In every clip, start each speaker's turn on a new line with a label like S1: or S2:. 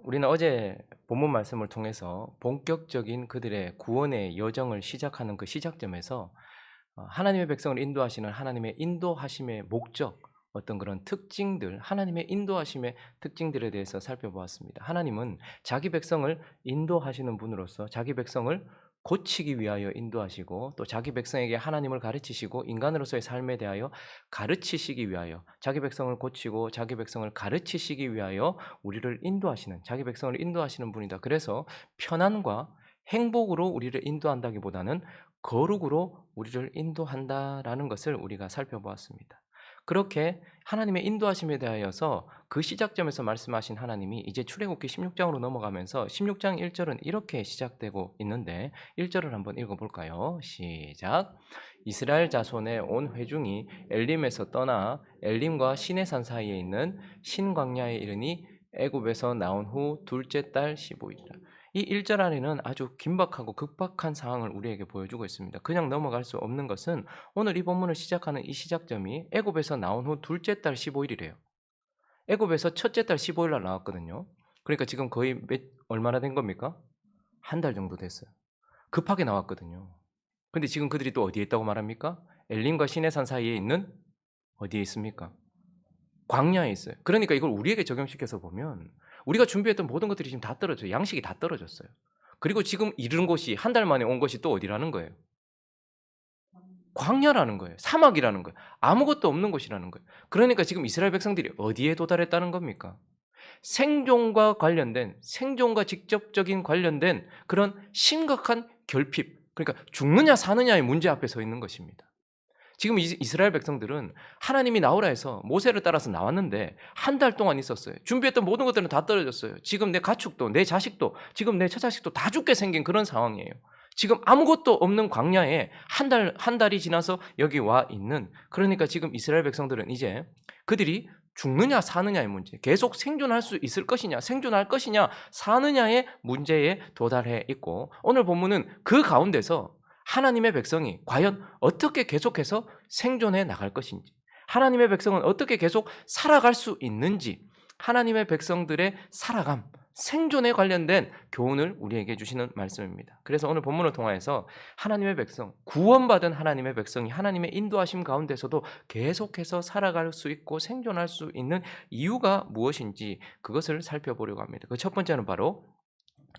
S1: 우리는 어제 본문 말씀을 통해서 본격적인 그들의 구원의 여정을 시작하는 그 시작점에서 하나님의 백성을 인도하시는 하나님의 인도하심의 목적, 어떤 그런 특징들, 하나님의 인도하심의 특징들에 대해서 살펴보았습니다. 하나님은 자기 백성을 인도하시는 분으로서 자기 백성을 고치기 위하여 인도하시고, 또 자기 백성에게 하나님을 가르치시고 인간으로서의 삶에 대하여 가르치시기 위하여, 자기 백성을 고치고 자기 백성을 가르치시기 위하여 우리를 인도하시는, 자기 백성을 인도하시는 분이다. 그래서 편안과 행복으로 우리를 인도한다기보다는 거룩으로 우리를 인도한다라는 것을 우리가 살펴보았습니다. 그렇게 하나님의 인도하심에 대하여서 그 시작점에서 말씀하신 하나님이 이제 출애굽기 16장으로 넘어가면서 16장 1절은 이렇게 시작되고 있는데, 1절을 한번 읽어볼까요? 시작. 이스라엘 자손의 온 회중이 엘림에서 떠나 엘림과 시내산 사이에 있는 신광야에 이르니 애굽에서 나온 후 둘째 달 15일이라. 이 1절 안에는 아주 긴박하고 급박한 상황을 우리에게 보여주고 있습니다. 그냥 넘어갈 수 없는 것은 오늘 이 본문을 시작하는 이 시작점이 애굽에서 나온 후 둘째 달 15일이래요. 애굽에서 첫째 달 15일 날 나왔거든요. 그러니까 지금 거의 얼마나 된 겁니까? 한 달 정도 됐어요. 급하게 나왔거든요. 근데 지금 그들이 또 어디에 있다고 말합니까? 엘림과 시내산 사이에 있는, 어디에 있습니까? 광야에 있어요. 그러니까 이걸 우리에게 적용시켜서 보면 우리가 준비했던 모든 것들이 지금 다 떨어져요. 양식이 다 떨어졌어요. 그리고 지금 이른 곳이, 한 달 만에 온 것이 또 어디라는 거예요? 광야라는 거예요. 사막이라는 거예요. 아무것도 없는 곳이라는 거예요. 그러니까 지금 이스라엘 백성들이 어디에 도달했다는 겁니까? 생존과 관련된, 생존과 직접적인 관련된 그런 심각한 결핍, 그러니까 죽느냐 사느냐의 문제 앞에 서 있는 것입니다. 지금 이스라엘 백성들은 하나님이 나오라 해서 모세를 따라서 나왔는데 한 달 동안 있었어요. 준비했던 모든 것들은 다 떨어졌어요. 지금 내 가축도, 내 자식도, 지금 내 처자식도 다 죽게 생긴 그런 상황이에요. 지금 아무것도 없는 광야에 한 달이 지나서 여기 와 있는, 그러니까 지금 이스라엘 백성들은 이제 그들이 죽느냐 사느냐의 문제, 계속 생존할 수 있을 것이냐, 생존할 것이냐, 사느냐의 문제에 도달해 있고, 오늘 본문은 그 가운데서 하나님의 백성이 과연 어떻게 계속해서 생존해 나갈 것인지, 하나님의 백성은 어떻게 계속 살아갈 수 있는지, 하나님의 백성들의 살아감, 생존에 관련된 교훈을 우리에게 주시는 말씀입니다. 그래서 오늘 본문을 통하여서 하나님의 백성, 구원받은 하나님의 백성이 하나님의 인도하심 가운데서도 계속해서 살아갈 수 있고 생존할 수 있는 이유가 무엇인지, 그것을 살펴보려고 합니다. 그 첫 번째는 바로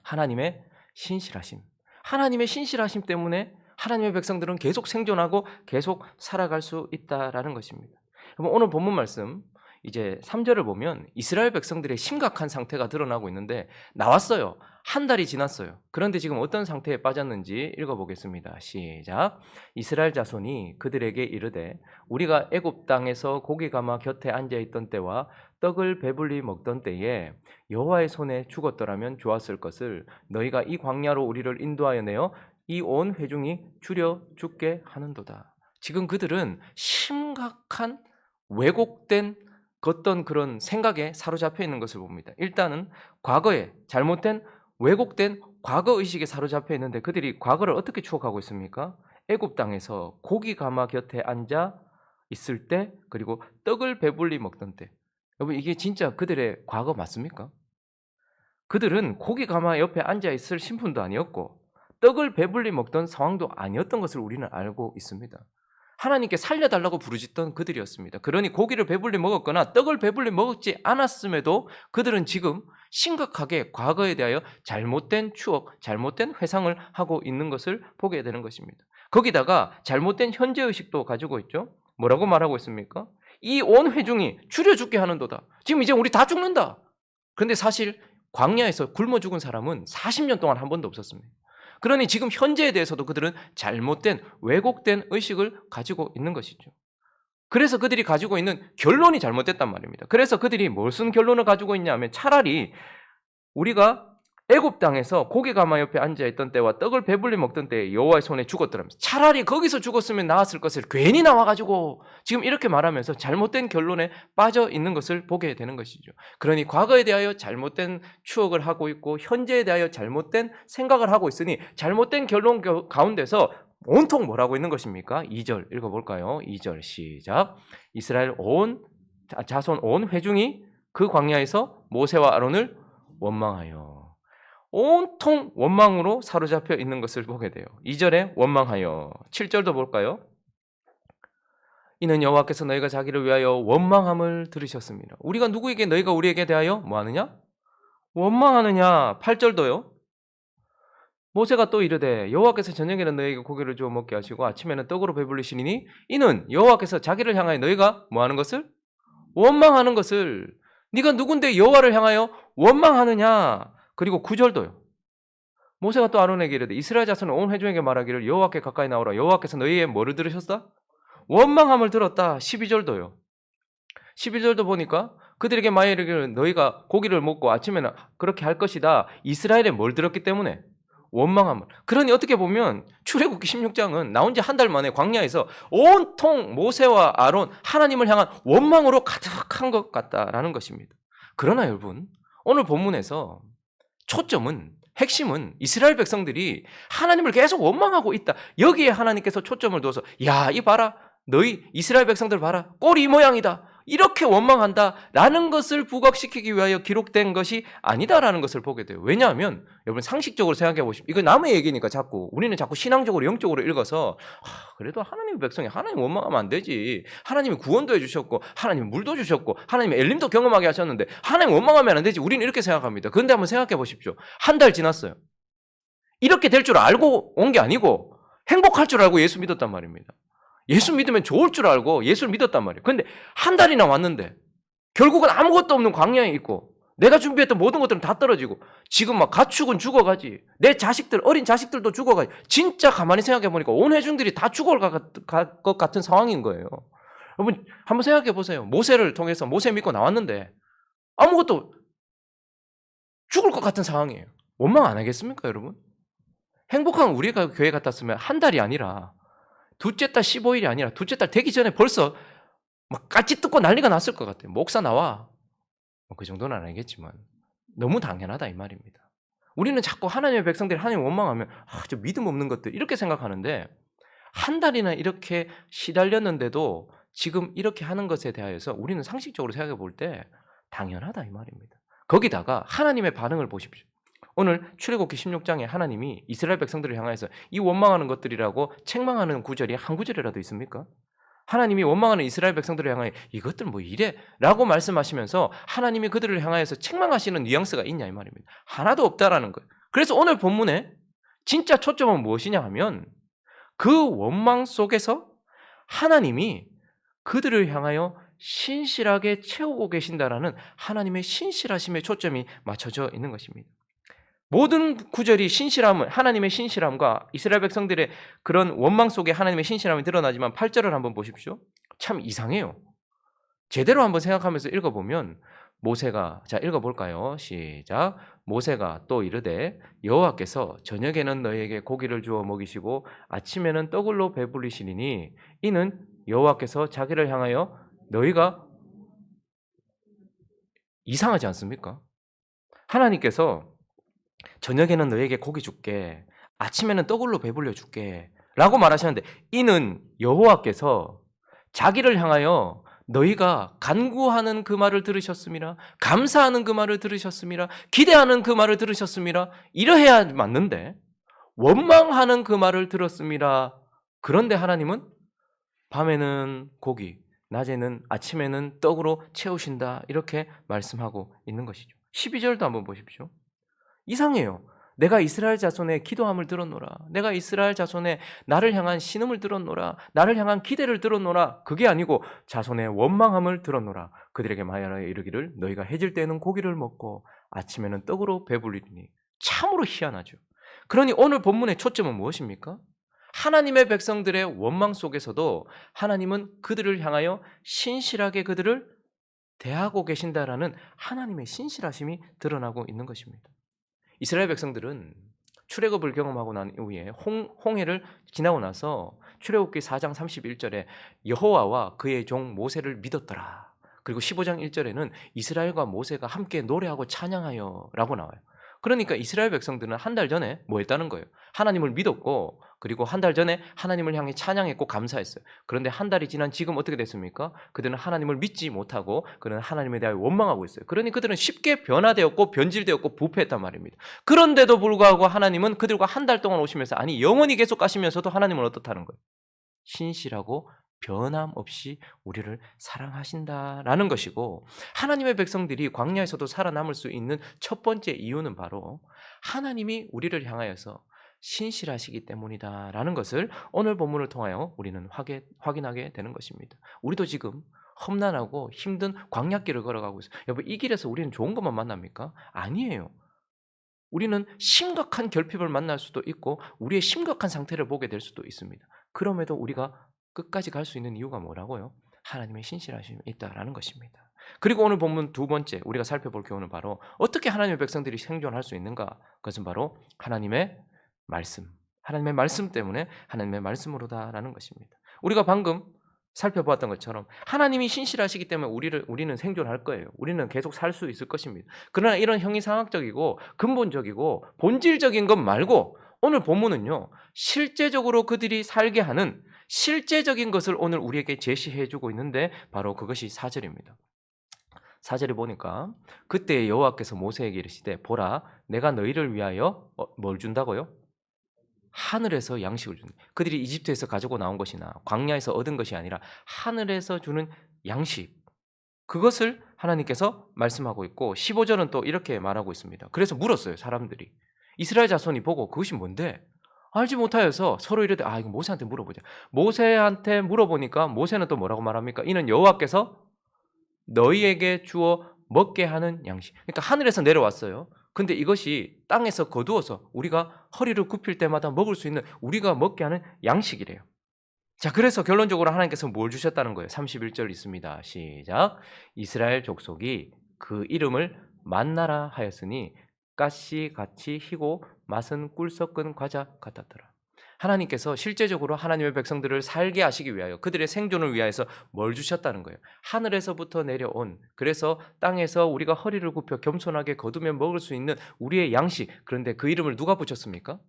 S1: 하나님의 신실하심. 하나님의 신실하심 때문에 하나님의 백성들은 계속 생존하고 계속 살아갈 수 있다라는 것입니다. 그럼 오늘 본문 말씀 이제 3절을 보면 이스라엘 백성들의 심각한 상태가 드러나고 있는데, 나왔어요. 한 달이 지났어요. 그런데 지금 어떤 상태에 빠졌는지 읽어보겠습니다. 시작. 이스라엘 자손이 그들에게 이르되 우리가 애굽 땅에서 고기 가마 곁에 앉아있던 때와 떡을 배불리 먹던 때에 여호와의 손에 죽었더라면 좋았을 것을 너희가 이 광야로 우리를 인도하여 내어 이 온 회중이 줄여 죽게 하는도다. 지금 그들은 심각한 왜곡된 어떤 그런 생각에 사로잡혀 있는 것을 봅니다. 일단은 과거에 잘못된 왜곡된 과거 의식에 사로잡혀 있는데, 그들이 과거를 어떻게 추억하고 있습니까? 애굽 땅에서 고기 가마 곁에 앉아 있을 때, 그리고 떡을 배불리 먹던 때. 여러분, 이게 진짜 그들의 과거 맞습니까? 그들은 고기 가마 옆에 앉아 있을 신분도 아니었고 떡을 배불리 먹던 상황도 아니었던 것을 우리는 알고 있습니다. 하나님께 살려달라고 부르짖던 그들이었습니다. 그러니 고기를 배불리 먹었거나 떡을 배불리 먹지 않았음에도 그들은 지금 심각하게 과거에 대하여 잘못된 추억, 잘못된 회상을 하고 있는 것을 보게 되는 것입니다. 거기다가 잘못된 현재의식도 가지고 있죠. 뭐라고 말하고 있습니까? 이 온 회중이 줄여 죽게 하는도다. 지금 이제 우리 다 죽는다. 그런데 사실 광야에서 굶어 죽은 사람은 40년 동안 한 번도 없었습니다. 그러니 지금 현재에 대해서도 그들은 잘못된 왜곡된 의식을 가지고 있는 것이죠. 그래서 그들이 가지고 있는 결론이 잘못됐단 말입니다. 그래서 그들이 무슨 결론을 가지고 있냐면, 차라리 우리가 애굽 땅에서 고기 가마 옆에 앉아 있던 때와 떡을 배불리 먹던 때에 여호와의 손에 죽었더라면서, 차라리 거기서 죽었으면 나았을 것을 괜히 나와가지고 지금 이렇게 말하면서 잘못된 결론에 빠져 있는 것을 보게 되는 것이죠. 그러니 과거에 대하여 잘못된 추억을 하고 있고 현재에 대하여 잘못된 생각을 하고 있으니 잘못된 결론 가운데서 온통 뭘 하고 있는 것입니까? 2절 읽어볼까요? 2절 시작. 이스라엘 자손 온 회중이 그 광야에서 모세와 아론을 원망하여. 온통 원망으로 사로잡혀 있는 것을 보게 돼요. 2절에 원망하여. 7절도 볼까요? 이는 여호와께서 너희가 자기를 위하여 원망함을 들으셨습니다. 우리가 누구에게 너희가 우리에게 대하여 뭐 하느냐? 원망하느냐. 8절도요. 모세가 또 이르되 여호와께서 저녁에는 너희에게 고기를 주어 먹게 하시고 아침에는 떡으로 배불리시니 이는 여호와께서 자기를 향하여 너희가 뭐 하는 것을? 원망하는 것을. 네가 누군데 여호와를 향하여 원망하느냐. 그리고 9절도요. 모세가 또 아론에게 이르되 이스라엘 자손은 온 회중에게 말하기를 여호와께 가까이 나오라. 여호와께서 너희의 뭐를 들으셨다? 원망함을 들었다. 12절도요. 11절도 보니까 그들에게 마에 이르기를 너희가 고기를 먹고 아침에는 그렇게 할 것이다. 이스라엘에 뭘 들었기 때문에? 원망함을. 그러니 어떻게 보면 출애굽기 16장은 나온 지 한 달 만에 광야에서 온통 모세와 아론 하나님을 향한 원망으로 가득한 것 같다라는 것입니다. 그러나 여러분 오늘 본문에서 초점은 핵심은 이스라엘 백성들이 하나님을 계속 원망하고 있다. 여기에 하나님께서 초점을 둬서 야, 이 봐라. 너희 이스라엘 백성들 봐라. 꼴이 이 모양이다. 이렇게 원망한다라는 것을 부각시키기 위하여 기록된 것이 아니다라는 것을 보게 돼요. 왜냐하면 여러분 상식적으로 생각해 보십시오. 이거 남의 얘기니까 우리는 자꾸 신앙적으로 영적으로 읽어서 그래도 하나님의 백성이 하나님 원망하면 안 되지. 하나님이 구원도 해주셨고 하나님이 물도 주셨고 하나님이 엘림도 경험하게 하셨는데 하나님 원망하면 안 되지. 우리는 이렇게 생각합니다. 그런데 한번 생각해 보십시오. 한 달 지났어요. 이렇게 될 줄 알고 온 게 아니고 행복할 줄 알고 예수 믿었단 말입니다. 예수 믿으면 좋을 줄 알고 예수를 믿었단 말이에요. 그런데 한 달이나 왔는데 결국은 아무것도 없는 광야에 있고 내가 준비했던 모든 것들은 다 떨어지고 지금 막 가축은 죽어가지. 내 자식들, 어린 자식들도 죽어가지. 진짜 가만히 생각해 보니까 온 회중들이 다 죽어갈 것 같은 상황인 거예요. 여러분 한번 생각해 보세요. 모세를 통해서 모세 믿고 나왔는데 아무것도 죽을 것 같은 상황이에요. 원망 안 하겠습니까 여러분? 행복한 우리가 교회 같았으면 한 달이 아니라 둘째 달 15일이 아니라 둘째 달 되기 전에 벌써 막 까치 뜯고 난리가 났을 것 같아요. 목사 나와. 그 정도는 아니겠지만 너무 당연하다 이 말입니다. 우리는 자꾸 하나님의 백성들이 하나님 원망하면 저 믿음 없는 것들 이렇게 생각하는데 한 달이나 이렇게 시달렸는데도 지금 이렇게 하는 것에 대하여서 우리는 상식적으로 생각해 볼 때 당연하다 이 말입니다. 거기다가 하나님의 반응을 보십시오. 오늘 출애굽기 16장에 하나님이 이스라엘 백성들을 향해서 이 원망하는 것들이라고 책망하는 구절이 한 구절이라도 있습니까? 하나님이 원망하는 이스라엘 백성들을 향하여 이것들 뭐 이래? 라고 말씀하시면서 하나님이 그들을 향하여서 책망하시는 뉘앙스가 있냐 이 말입니다. 하나도 없다라는 거예요. 그래서 오늘 본문에 진짜 초점은 무엇이냐 하면 그 원망 속에서 하나님이 그들을 향하여 신실하게 채우고 계신다라는 하나님의 신실하심에 초점이 맞춰져 있는 것입니다. 모든 구절이 신실함을 하나님의 신실함과 이스라엘 백성들의 그런 원망 속에 하나님의 신실함이 드러나지만 8절을 한번 보십시오. 참 이상해요. 제대로 한번 생각하면서 읽어보면 모세가 자 읽어볼까요? 시작. 모세가 또 이르되 여호와께서 저녁에는 너희에게 고기를 주어 먹이시고 아침에는 떡으로 배불리시리니 이는 여호와께서 자기를 향하여 너희가 이상하지 않습니까? 하나님께서 저녁에는 너에게 고기 줄게. 아침에는 떡으로 배불려 줄게. 라고 말하시는데 이는 여호와께서 자기를 향하여 너희가 간구하는 그 말을 들으셨음이라. 감사하는 그 말을 들으셨음이라. 기대하는 그 말을 들으셨음이라. 이러해야 맞는데 원망하는 그 말을 들었음이라. 그런데 하나님은 밤에는 고기, 낮에는 아침에는 떡으로 채우신다. 이렇게 말씀하고 있는 것이죠. 12절도 한번 보십시오. 이상해요. 내가 이스라엘 자손의 기도함을 들었노라. 내가 이스라엘 자손의 나를 향한 신음을 들었노라. 나를 향한 기대를 들었노라. 그게 아니고 자손의 원망함을 들었노라. 그들에게 말하여 이르기를 너희가 해질 때에는 고기를 먹고 아침에는 떡으로 배불리니. 참으로 희한하죠. 그러니 오늘 본문의 초점은 무엇입니까? 하나님의 백성들의 원망 속에서도 하나님은 그들을 향하여 신실하게 그들을 대하고 계신다라는 하나님의 신실하심이 드러나고 있는 것입니다. 이스라엘 백성들은 출애굽을 경험하고 난 이후에 홍해를 지나고 나서 출애굽기 4장 31절에 여호와와 그의 종 모세를 믿었더라. 그리고 15장 1절에는 이스라엘과 모세가 함께 노래하고 찬양하여 라고 나와요. 그러니까 이스라엘 백성들은 한 달 전에 뭐 했다는 거예요? 하나님을 믿었고 그리고 한 달 전에 하나님을 향해 찬양했고 감사했어요. 그런데 한 달이 지난 지금 어떻게 됐습니까? 그들은 하나님을 믿지 못하고 그들은 하나님에 대하여 원망하고 있어요. 그러니 그들은 쉽게 변화되었고 변질되었고 부패했단 말입니다. 그런데도 불구하고 하나님은 그들과 한 달 동안 오시면서 아니 영원히 계속 가시면서도 하나님은 어떻다는 거예요? 신실하고 변함없이 우리를 사랑하신다라는 것이고, 하나님의 백성들이 광야에서도 살아남을 수 있는 첫 번째 이유는 바로 하나님이 우리를 향하여서 신실하시기 때문이다라는 것을 오늘 본문을 통하여 우리는 확인하게 되는 것입니다. 우리도 지금 험난하고 힘든 광야길을 걸어가고 있어요. 여러분, 이 길에서 우리는 좋은 것만 만납니까? 아니에요. 우리는 심각한 결핍을 만날 수도 있고 우리의 심각한 상태를 보게 될 수도 있습니다. 그럼에도 우리가 끝까지 갈 수 있는 이유가 뭐라고요? 하나님의 신실하심이 있다라는 것입니다. 그리고 오늘 본문 두 번째 우리가 살펴볼 교훈은 바로 어떻게 하나님의 백성들이 생존할 수 있는가? 그것은 바로 하나님의 말씀. 하나님의 말씀 때문에 하나님의 말씀으로다라는 것입니다. 우리가 방금 살펴보았던 것처럼 하나님이 신실하시기 때문에 우리는 생존할 거예요. 우리는 계속 살 수 있을 것입니다. 그러나 이런 형이상학적이고 근본적이고 본질적인 것 말고 오늘 본문은요, 실제적으로 그들이 살게 하는 실제적인 것을 오늘 우리에게 제시해주고 있는데 바로 그것이 4절입니다. 4절에 보니까 그때 여호와께서 모세에게 이르시되 보라 내가 너희를 위하여 뭘 준다고요? 하늘에서 양식을 준다. 그들이 이집트에서 가지고 나온 것이나 광야에서 얻은 것이 아니라 하늘에서 주는 양식, 그것을 하나님께서 말씀하고 있고 15절은 또 이렇게 말하고 있습니다. 그래서 물었어요. 사람들이. 이스라엘 자손이 보고 그것이 뭔데? 알지 못하여서 서로 이르되 이거 모세한테 물어보자. 모세한테 물어보니까 모세는 또 뭐라고 말합니까? 이는 여호와께서 너희에게 주어 먹게 하는 양식. 그러니까 하늘에서 내려왔어요. 근데 이것이 땅에서 거두어서 우리가 허리를 굽힐 때마다 먹을 수 있는 우리가 먹게 하는 양식이래요. 자, 그래서 결론적으로 하나님께서 뭘 주셨다는 거예요? 31절 있습니다. 시작. 이스라엘 족속이 그 이름을 만나라 하였으니 가시 같이 희고 맛은 꿀 섞은 과자 같았더라. 하나님께서 실제적으로 하나님의 백성들을 살게 하시기 위하여 그들의 생존을 위하여서 뭘 주셨다는 거예요? 하늘에서부터 내려온, 그래서 땅에서 우리가 허리를 굽혀 겸손하게 거두며 먹을 수 있는 우리의 양식. 그런데 그 이름을 누가 붙였습니까?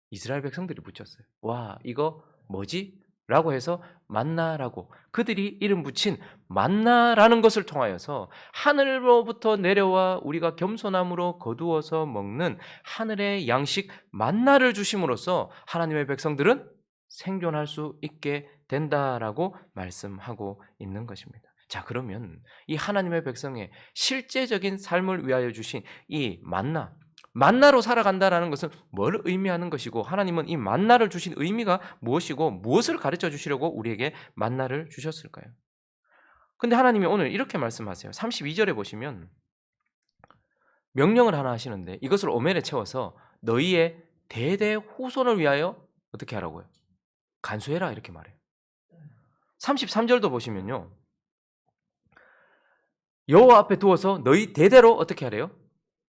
S1: 이스라엘 백성들이 붙였어요. 와, 이거 뭐지? 라고 해서 만나라고 그들이 이름 붙인 만나라는 것을 통하여서 하늘로부터 내려와 우리가 겸손함으로 거두어서 먹는 하늘의 양식 만나를 주심으로써 하나님의 백성들은 생존할 수 있게 된다라고 말씀하고 있는 것입니다. 자, 그러면 이 하나님의 백성의 실제적인 삶을 위하여 주신 이 만나로 살아간다라는 것은 뭘 의미하는 것이고 하나님은 이 만나를 주신 의미가 무엇이고 무엇을 가르쳐 주시려고 우리에게 만나를 주셨을까요? 근데 하나님이 오늘 이렇게 말씀하세요. 32절에 보시면 명령을 하나 하시는데 이것을 오멜에 채워서 너희의 대대 후손을 위하여 어떻게 하라고요? 간수해라 이렇게 말해요. 33절도 보시면요. 여호와 앞에 두어서 너희 대대로 어떻게 하래요?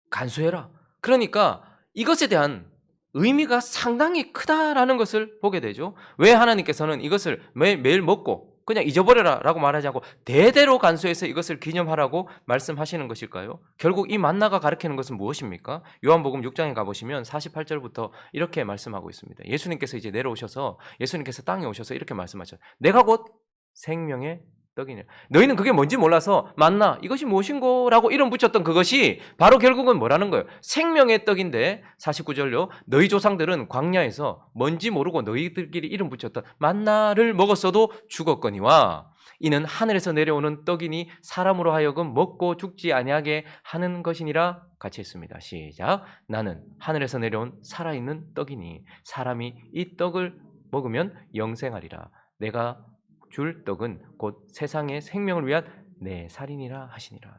S1: 간수해라. 그러니까 이것에 대한 의미가 상당히 크다라는 것을 보게 되죠. 왜 하나님께서는 이것을 매일 먹고 그냥 잊어버려라 라고 말하지 않고 대대로 간수해서 이것을 기념하라고 말씀하시는 것일까요? 결국 이 만나가 가리키는 것은 무엇입니까? 요한복음 6장에 가보시면 48절부터 이렇게 말씀하고 있습니다. 예수님께서 이제 내려오셔서 예수님께서 땅에 오셔서 이렇게 말씀하셨어요. 내가 곧 생명의 떡이냐. 너희는 그게 뭔지 몰라서 만나 이것이 무엇인고 라고 이름 붙였던 그것이 바로 결국은 뭐라는 거예요? 생명의 떡인데 49절로 너희 조상들은 광야에서 뭔지 모르고 너희들끼리 이름 붙였던 만나를 먹었어도 죽었거니와 이는 하늘에서 내려오는 떡이니 사람으로 하여금 먹고 죽지 아니하게 하는 것이니라. 같이 했습니다. 시작. 나는 하늘에서 내려온 살아있는 떡이니 사람이 이 떡을 먹으면 영생하리라. 내가 줄 떡은 곧 세상의 생명을 위한 내 살이니라 하시니라.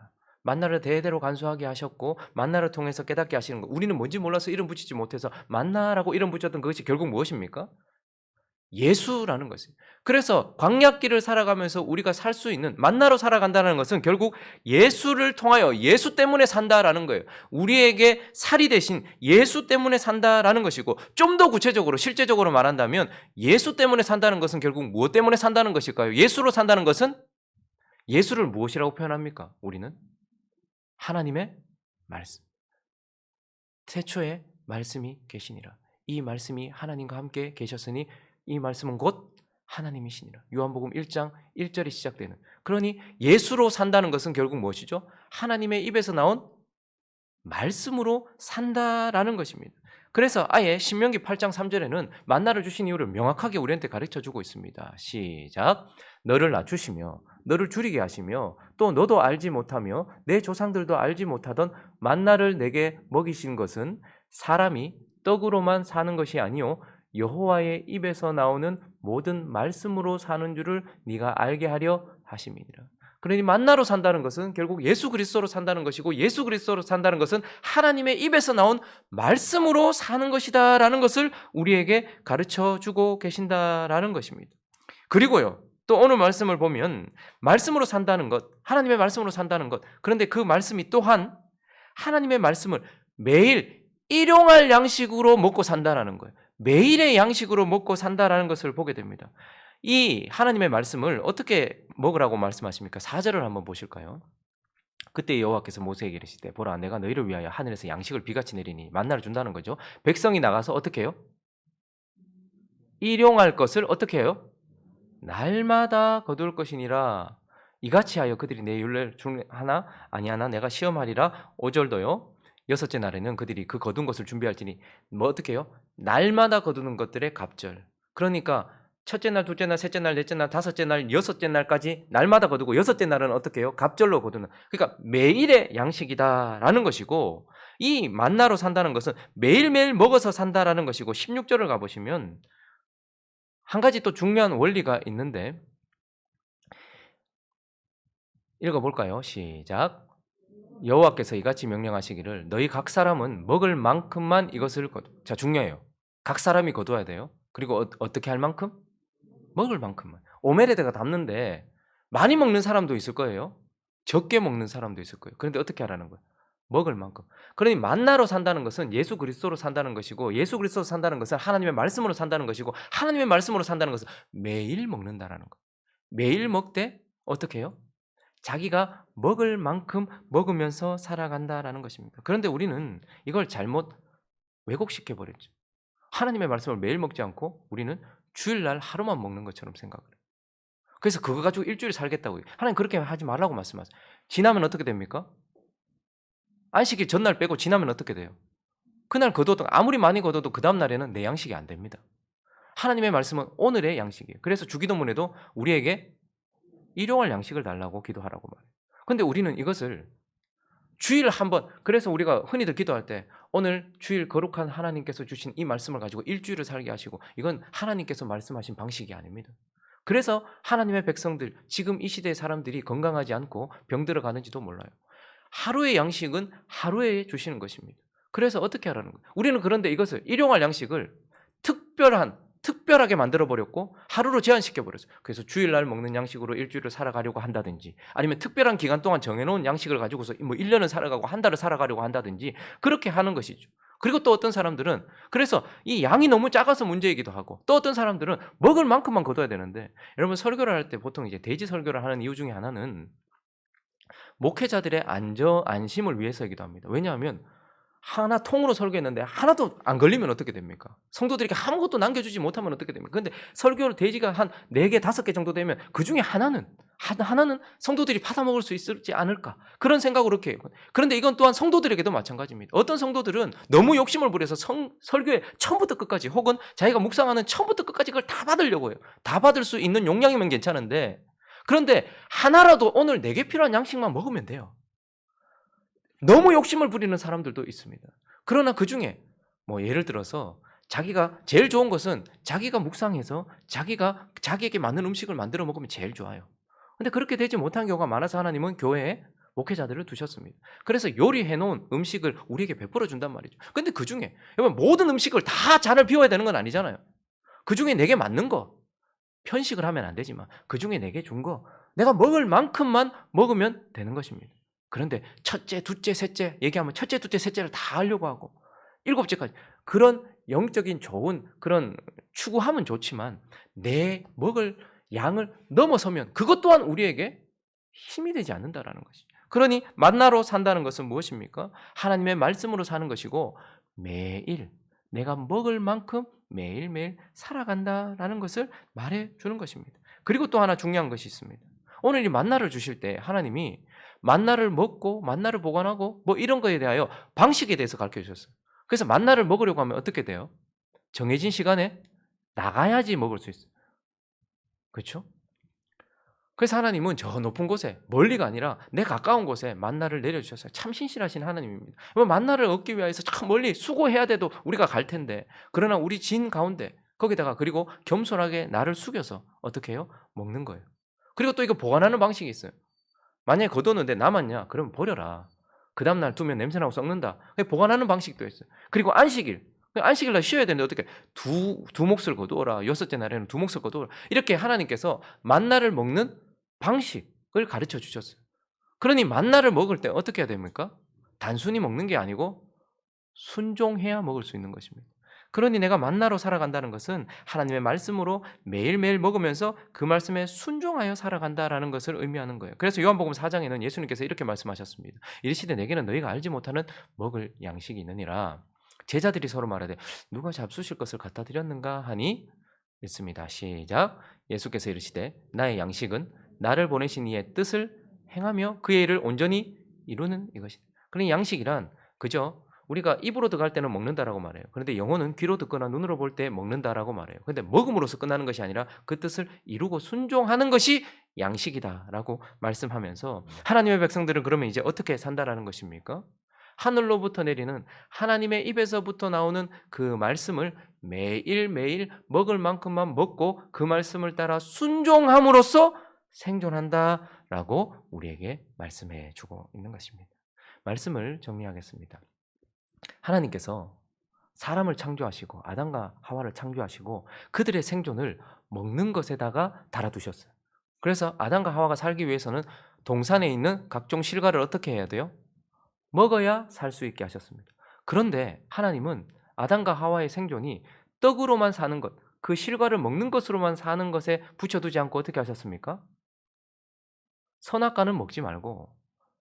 S1: 만나를 대대로 간수하게 하셨고 만나를 통해서 깨닫게 하시는 것. 우리는 뭔지 몰라서 이름 붙이지 못해서 만나라고 이름 붙였던 그것이 결국 무엇입니까? 예수라는 것이에요. 그래서 광야길을 살아가면서 우리가 살 수 있는 만나로 살아간다는 것은 결국 예수를 통하여 예수 때문에 산다라는 거예요. 우리에게 살이 되신 예수 때문에 산다라는 것이고 좀 더 구체적으로 실제적으로 말한다면 예수 때문에 산다는 것은 결국 무엇 때문에 산다는 것일까요? 예수로 산다는 것은 예수를 무엇이라고 표현합니까? 우리는 하나님의 말씀. 태초에 말씀이 계시니라. 이 말씀이 하나님과 함께 계셨으니 이 말씀은 곧 하나님이시니라. 요한복음 1장 1절이 시작되는. 그러니 예수로 산다는 것은 결국 무엇이죠? 하나님의 입에서 나온 말씀으로 산다라는 것입니다. 그래서 아예 신명기 8장 3절에는 만나를 주신 이유를 명확하게 우리한테 가르쳐주고 있습니다. 시작. 너를 낮추시며 너를 줄이게 하시며 또 너도 알지 못하며 내 조상들도 알지 못하던 만나를 내게 먹이신 것은 사람이 떡으로만 사는 것이 아니요 여호와의 입에서 나오는 모든 말씀으로 사는 줄을 네가 알게 하려 하심이니라. 그러니 만나로 산다는 것은 결국 예수 그리스도로 산다는 것이고 예수 그리스도로 산다는 것은 하나님의 입에서 나온 말씀으로 사는 것이다라는 것을 우리에게 가르쳐주고 계신다라는 것입니다. 그리고요. 또 오늘 말씀을 보면 말씀으로 산다는 것, 하나님의 말씀으로 산다는 것, 그런데 그 말씀이 또한 하나님의 말씀을 매일 일용할 양식으로 먹고 산다라는 거예요. 매일의 양식으로 먹고 산다라는 것을 보게 됩니다. 이 하나님의 말씀을 어떻게 먹으라고 말씀하십니까? 4절을 한번 보실까요? 그때 여호와께서 모세에게 이르시되 보라 내가 너희를 위하여 하늘에서 양식을 비같이 내리니 만나를 준다는 거죠. 백성이 나가서 어떻게 해요? 일용할 것을 어떻게 해요? 날마다 거둘 것이니라. 이같이 하여 그들이 내 율례를 중 하나 아니하나 내가 시험하리라. 5절도요. 여섯째 날에는 그들이 그 거둔 것을 준비할지니 뭐 어떻게 해요? 날마다 거두는 것들의 갑절. 그러니까 첫째 날, 둘째 날, 셋째 날, 넷째 날, 다섯째 날, 여섯째 날까지 날마다 거두고 여섯째 날은 어떻게 해요? 갑절로 거두는. 그러니까 매일의 양식이다라는 것이고 이 만나로 산다는 것은 매일매일 먹어서 산다라는 것이고 16절을 가보시면 한 가지 또 중요한 원리가 있는데 읽어볼까요? 시작. 여호와께서 이같이 명령하시기를 너희 각 사람은 먹을 만큼만 이것을 거두. 자, 중요해요. 각 사람이 거둬야 돼요. 그리고 어떻게 할 만큼? 먹을 만큼만. 오메레드가 담는데 많이 먹는 사람도 있을 거예요. 적게 먹는 사람도 있을 거예요. 그런데 어떻게 하라는 거예요? 먹을 만큼. 그러니 만나로 산다는 것은 예수 그리스도로 산다는 것이고 예수 그리스도로 산다는 것은 하나님의 말씀으로 산다는 것이고 하나님의 말씀으로 산다는 것은 매일 먹는다라는 거예요. 매일 먹되 어떻게 해요? 자기가 먹을 만큼 먹으면서 살아간다라는 것입니다. 그런데 우리는 이걸 잘못 왜곡시켜 버렸죠. 하나님의 말씀을 매일 먹지 않고 우리는 주일날 하루만 먹는 것처럼 생각을 해요. 그래서 그거 가지고 일주일 살겠다고. 하나님 그렇게 하지 말라고 말씀하세요. 지나면 어떻게 됩니까? 안식일 전날 빼고 지나면 어떻게 돼요? 그날 거둬도 아무리 많이 거둬도 그 다음 날에는 내 양식이 안 됩니다. 하나님의 말씀은 오늘의 양식이에요. 그래서 주기도문에도 우리에게 일용할 양식을 달라고 기도하라고 말해요. 근데 우리는 이것을 주일 한번, 그래서 우리가 흔히들 기도할 때 오늘 주일 거룩한 하나님께서 주신 이 말씀을 가지고 일주일을 살게 하시고 이건 하나님께서 말씀하신 방식이 아닙니다. 그래서 하나님의 백성들, 지금 이 시대의 사람들이 건강하지 않고 병들어 가는지도 몰라요. 하루의 양식은 하루에 주시는 것입니다. 그래서 어떻게 하라는 거예요? 우리는 그런데 이것을 일용할 양식을 특별하게 만들어버렸고 하루로 제한시켜버렸어요. 그래서 주일날 먹는 양식으로 일주일을 살아가려고 한다든지 아니면 특별한 기간 동안 정해놓은 양식을 가지고서 뭐 1년을 살아가고 한 달을 살아가려고 한다든지 그렇게 하는 것이죠. 그리고 또 어떤 사람들은 그래서 이 양이 너무 작아서 문제이기도 하고 또 어떤 사람들은 먹을 만큼만 거둬야 되는데 여러분 설교를 할 때 보통 이제 대지 설교를 하는 이유 중에 하나는 목회자들의 안심을 위해서이기도 합니다. 왜냐하면 하나 통으로 설교했는데 하나도 안 걸리면 어떻게 됩니까? 성도들에게 아무것도 남겨주지 못하면 어떻게 됩니까? 근데 설교를 대지가 한 4개, 5개 정도 되면 그 중에 하나는 성도들이 받아먹을 수 있을지 않을까? 그런 생각으로 이렇게 해요. 그런데 이건 또한 성도들에게도 마찬가지입니다. 어떤 성도들은 너무 욕심을 부려서 설교에 처음부터 끝까지 혹은 자기가 묵상하는 처음부터 끝까지 그걸 다 받으려고 해요. 다 받을 수 있는 용량이면 괜찮은데 그런데 하나라도 오늘 내게 필요한 양식만 먹으면 돼요. 너무 욕심을 부리는 사람들도 있습니다. 그러나 그 중에 뭐 예를 들어서 자기가 제일 좋은 것은 자기가 묵상해서 자기에게 맞는 음식을 만들어 먹으면 제일 좋아요. 근데 그렇게 되지 못한 경우가 많아서 하나님은 교회에 목회자들을 두셨습니다. 그래서 요리해 놓은 음식을 우리에게 베풀어 준단 말이죠. 근데 그 중에 여러분 모든 음식을 다 잔을 비워야 되는 건 아니잖아요. 그 중에 내게 맞는 거 편식을 하면 안 되지만 그 중에 내게 준 거 내가 먹을 만큼만 먹으면 되는 것입니다. 그런데 첫째, 둘째, 셋째 얘기하면 첫째, 둘째, 셋째를 다 하려고 하고 7째까지 그런 영적인 좋은 그런 추구하면 좋지만 내 먹을 양을 넘어서면 그것 또한 우리에게 힘이 되지 않는다라는 것이죠. 그러니 만나로 산다는 것은 무엇입니까? 하나님의 말씀으로 사는 것이고 매일 내가 먹을 만큼 매일매일 살아간다라는 것을 말해 주는 것입니다. 그리고 또 하나 중요한 것이 있습니다. 오늘 이 만나를 주실 때 하나님이 만나를 먹고 만나를 보관하고 뭐 이런 거에 대하여 방식에 대해서 가르쳐 주셨어요. 그래서 만나를 먹으려고 하면 어떻게 돼요? 정해진 시간에 나가야지 먹을 수 있어요. 그렇죠? 그래서 하나님은 저 높은 곳에 멀리가 아니라 내 가까운 곳에 만나를 내려주셨어요. 참 신실하신 하나님입니다. 만나를 얻기 위해서 참 멀리 수고해야 돼도 우리가 갈 텐데 그러나 우리 진 가운데 거기다가 그리고 겸손하게 나를 숙여서 어떻게 해요? 먹는 거예요. 그리고 또 이거 보관하는 방식이 있어요. 만약에 걷었는데 남았냐? 그러면 버려라. 그 다음날 두면 냄새나고 썩는다. 보관하는 방식도 있어요. 그리고 안식일. 안식일 날 쉬어야 되는데 어떻게 두 몫을 거두어라. 여섯째 날에는 두 몫을 거두어라. 이렇게 하나님께서 만나를 먹는 방식을 가르쳐 주셨어요. 그러니 만나를 먹을 때 어떻게 해야 됩니까? 단순히 먹는 게 아니고 순종해야 먹을 수 있는 것입니다. 그러니 내가 만나로 살아간다는 것은 하나님의 말씀으로 매일매일 먹으면서 그 말씀에 순종하여 살아간다라는 것을 의미하는 거예요. 그래서 요한복음 4장에는 예수님께서 이렇게 말씀하셨습니다. 이르시되 내게는 너희가 알지 못하는 먹을 양식이 있느니라. 제자들이 서로 말하되 누가 잡수실 것을 갖다 드렸는가 하니 읽습니다. 시작. 예수께서 이르시되 나의 양식은 나를 보내신 이의 뜻을 행하며 그의 일을 온전히 이루는 이것이다. 그러니 양식이란 그죠? 우리가 입으로 들어갈 때는 먹는다라고 말해요. 그런데 영어는 귀로 듣거나 눈으로 볼 때 먹는다라고 말해요. 그런데 먹음으로써 끝나는 것이 아니라 그 뜻을 이루고 순종하는 것이 양식이다라고 말씀하면서 하나님의 백성들은 그러면 이제 어떻게 산다라는 것입니까? 하늘로부터 내리는 하나님의 입에서부터 나오는 그 말씀을 매일매일 먹을 만큼만 먹고 그 말씀을 따라 순종함으로써 생존한다라고 우리에게 말씀해 주고 있는 것입니다. 말씀을 정리하겠습니다. 하나님께서 사람을 창조하시고 아담과 하와를 창조하시고 그들의 생존을 먹는 것에다가 달아두셨어요. 그래서 아담과 하와가 살기 위해서는 동산에 있는 각종 실과를 어떻게 해야 돼요? 먹어야 살 수 있게 하셨습니다. 그런데 하나님은 아담과 하와의 생존이 떡으로만 사는 것, 그 실과를 먹는 것으로만 사는 것에 붙여두지 않고 어떻게 하셨습니까? 선악과는 먹지 말고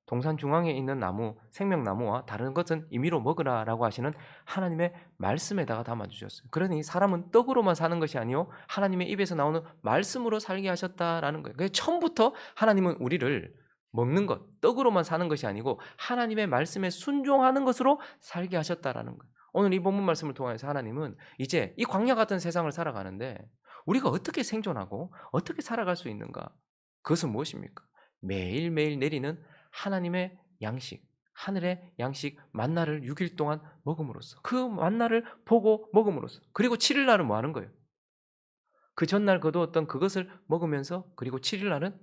S1: 동산 중앙에 있는 나무, 생명나무와 다른 것은 임의로 먹으라라고 하시는 하나님의 말씀에다가 담아주셨어요. 그러니 사람은 떡으로만 사는 것이 아니요 하나님의 입에서 나오는 말씀으로 살게 하셨다라는 거예요. 그래서 처음부터 하나님은 우리를 먹는 것, 떡으로만 사는 것이 아니고 하나님의 말씀에 순종하는 것으로 살게 하셨다라는 거예요. 오늘 이 본문 말씀을 통해서 하나님은 이제 이 광야 같은 세상을 살아가는데 우리가 어떻게 생존하고 어떻게 살아갈 수 있는가? 그것은 무엇입니까? 매일매일 내리는 하나님의 양식, 하늘의 양식 만나를 6일 동안 먹음으로써 그 만나를 보고 먹음으로써 그리고 7일 날은 뭐 하는 거예요? 그 전날 거두었던 그것을 먹으면서 그리고 7일 날은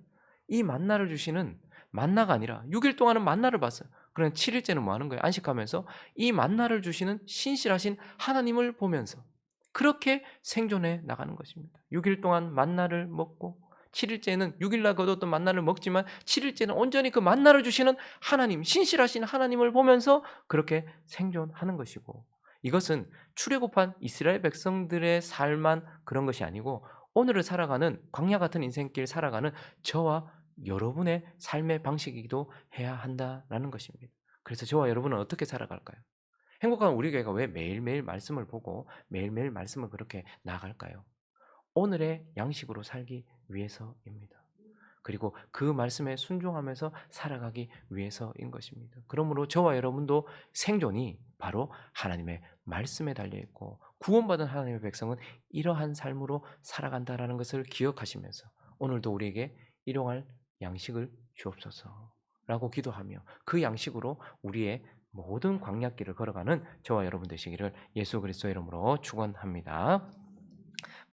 S1: 이 만나를 주시는 만나가 아니라 6일 동안은 만나를 봤어요. 그러나 7일째는 뭐 하는 거예요? 안식하면서 이 만나를 주시는 신실하신 하나님을 보면서 그렇게 생존해 나가는 것입니다. 6일 동안 만나를 먹고 7일째는 6일날 거두었던 만나를 먹지만 7일째는 온전히 그 만나를 주시는 하나님, 신실하신 하나님을 보면서 그렇게 생존하는 것이고 이것은 출애굽한 이스라엘 백성들의 삶만 그런 것이 아니고 오늘을 살아가는 광야 같은 인생길 살아가는 저와 여러분의 삶의 방식이기도 해야 한다라는 것입니다. 그래서 저와 여러분은 어떻게 살아갈까요? 행복한 우리 교회가 왜 매일매일 말씀을 보고 매일매일 말씀을 그렇게 나아갈까요? 오늘의 양식으로 살기 위해서입니다. 그리고 그 말씀에 순종하면서 살아가기 위해서인 것입니다. 그러므로 저와 여러분도 생존이 바로 하나님의 말씀에 달려 있고 구원받은 하나님의 백성은 이러한 삶으로 살아간다라는 것을 기억하시면서 오늘도 우리에게 일용할 양식을 주옵소서라고 기도하며 그 양식으로 우리의 모든 광야길을 걸어가는 저와 여러분 되시기를 예수 그리스도의 이름으로 축원합니다.